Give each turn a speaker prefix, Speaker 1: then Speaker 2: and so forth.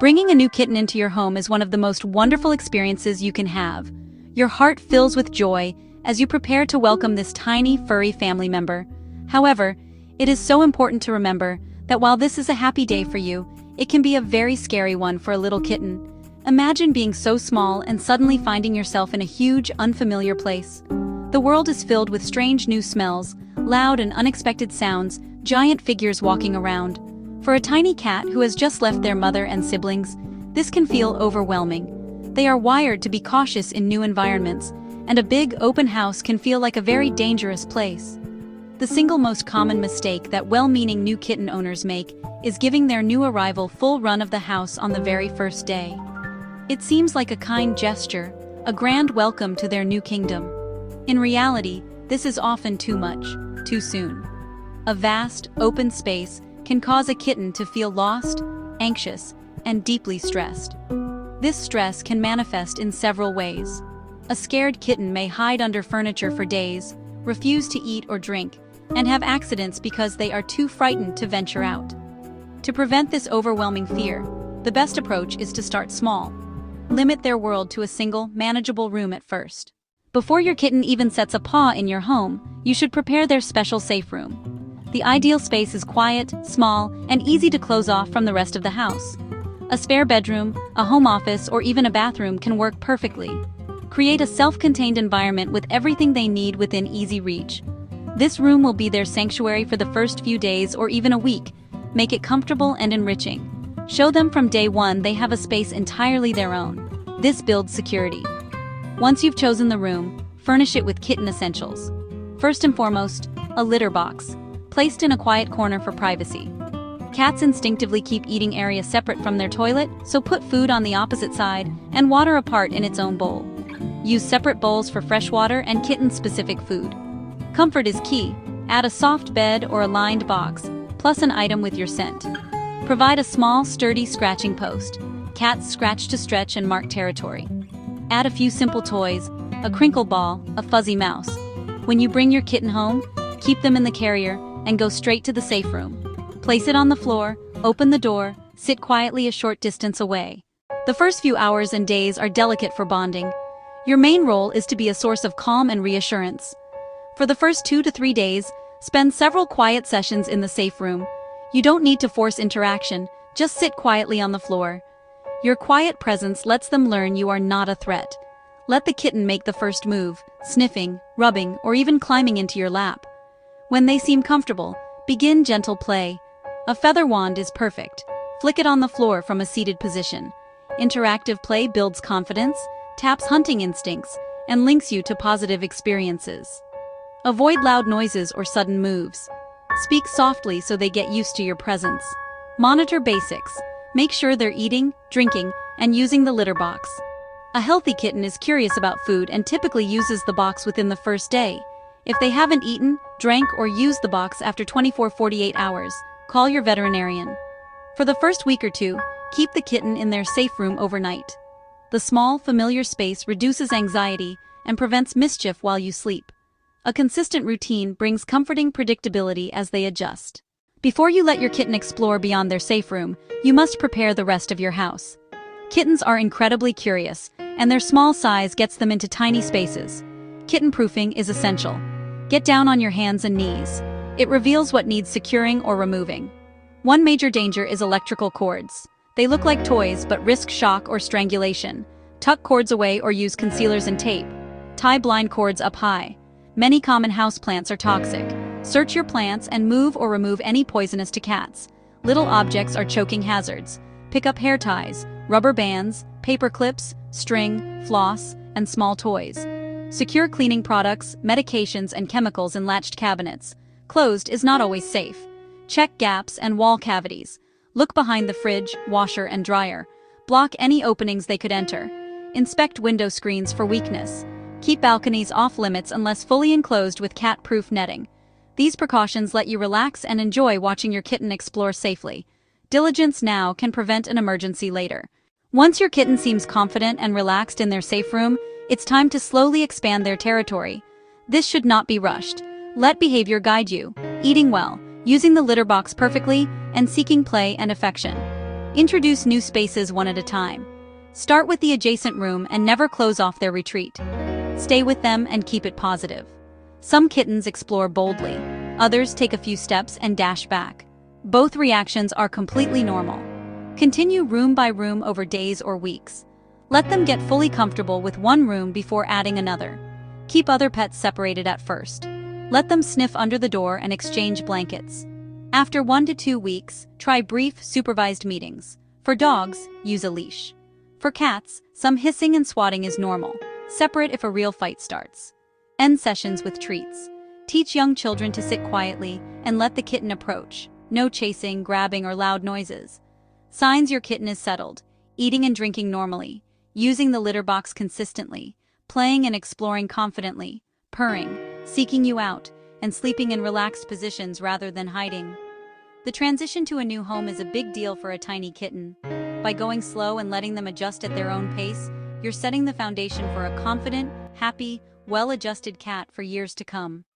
Speaker 1: Bringing a new kitten into your home is one of the most wonderful experiences you can have. Your heart fills with joy as you prepare to welcome this tiny, furry family member. However, it is so important to remember that while this is a happy day for you, it can be a very scary one for a little kitten. Imagine being so small and suddenly finding yourself in a huge, unfamiliar place. The world is filled with strange new smells, loud and unexpected sounds, giant figures walking around. For a tiny cat who has just left their mother and siblings, this can feel overwhelming. They are wired to be cautious in new environments, and a big, open house can feel like a very dangerous place. The single most common mistake that well-meaning new kitten owners make is giving their new arrival full run of the house on the very first day. It seems like a kind gesture, a grand welcome to their new kingdom. In reality, this is often too much, too soon. A vast, open space can cause a kitten to feel lost, anxious, and deeply stressed. This stress can manifest in several ways. A scared kitten may hide under furniture for days, refuse to eat or drink, and have accidents because they are too frightened to venture out. To prevent this overwhelming fear, the best approach is to start small. Limit their world to a single, manageable room at first. Before your kitten even sets a paw in your home, you should prepare their special safe room. The ideal space is quiet, small, and easy to close off from the rest of the house. A spare bedroom, a home office, or even a bathroom can work perfectly. Create a self-contained environment with everything they need within easy reach. This room will be their sanctuary for the first few days or even a week. Make it comfortable and enriching. Show them from day one they have a space entirely their own. This builds security. Once you've chosen the room, furnish it with kitten essentials. First and foremost, a litter box, placed in a quiet corner for privacy. Cats instinctively keep eating areas separate from their toilet, so put food on the opposite side and water apart in its own bowl. Use separate bowls for fresh water and kitten-specific food. Comfort is key. Add a soft bed or a lined box, plus an item with your scent. Provide a small, sturdy scratching post. Cats scratch to stretch and mark territory. Add a few simple toys, a crinkle ball, a fuzzy mouse. When you bring your kitten home, keep them in the carrier and go straight to the safe room. Place it on the floor, open the door, sit quietly a short distance away. The first few hours and days are delicate for bonding. Your main role is to be a source of calm and reassurance. For the first 2 to 3 days, spend several quiet sessions in the safe room. You don't need to force interaction, just sit quietly on the floor. Your quiet presence lets them learn you are not a threat. Let the kitten make the first move, sniffing, rubbing, or even climbing into your lap. When they seem comfortable, begin gentle play. A feather wand is perfect. Flick it on the floor from a seated position. Interactive play builds confidence, taps hunting instincts, and links you to positive experiences. Avoid loud noises or sudden moves. Speak softly so they get used to your presence. Monitor basics. Make sure they're eating, drinking, and using the litter box. A healthy kitten is curious about food and typically uses the box within the first day. If they haven't eaten, drank, or used the box after 24-48 hours, call your veterinarian. For the first week or two, keep the kitten in their safe room overnight. The small, familiar space reduces anxiety and prevents mischief while you sleep. A consistent routine brings comforting predictability as they adjust. Before you let your kitten explore beyond their safe room, you must prepare the rest of your house. Kittens are incredibly curious, and their small size gets them into tiny spaces. Kitten-proofing is essential. Get down on your hands and knees. It reveals what needs securing or removing. One major danger is electrical cords. They look like toys but risk shock or strangulation. Tuck cords away or use concealers and tape. Tie blind cords up high. Many common houseplants are toxic. Search your plants and move or remove any poisonous to cats. Little objects are choking hazards. Pick up hair ties, rubber bands, paper clips, string, floss, and small toys. Secure cleaning products, medications, and chemicals in latched cabinets. Closed is not always safe. Check gaps and wall cavities. Look behind the fridge, washer, and dryer. Block any openings they could enter. Inspect window screens for weakness. Keep balconies off limits unless fully enclosed with cat-proof netting. These precautions let you relax and enjoy watching your kitten explore safely. Diligence now can prevent an emergency later. Once your kitten seems confident and relaxed in their safe room, it's time to slowly expand their territory. This should not be rushed. Let behavior guide you, eating well, using the litter box perfectly, and seeking play and affection. Introduce new spaces one at a time. Start with the adjacent room and never close off their retreat. Stay with them and keep it positive. Some kittens explore boldly. Others take a few steps and dash back. Both reactions are completely normal. Continue room by room over days or weeks. Let them get fully comfortable with one room before adding another. Keep other pets separated at first. Let them sniff under the door and exchange blankets. After 1 to 2 weeks, try brief, supervised meetings. For dogs, use a leash. For cats, some hissing and swatting is normal. Separate if a real fight starts. End sessions with treats. Teach young children to sit quietly and let the kitten approach. No chasing, grabbing, or loud noises. Signs your kitten is settled: eating and drinking normally, using the litter box consistently, playing and exploring confidently, purring, seeking you out, and sleeping in relaxed positions rather than hiding. The transition to a new home is a big deal for a tiny kitten. By going slow and letting them adjust at their own pace, you're setting the foundation for a confident, happy, well-adjusted cat for years to come.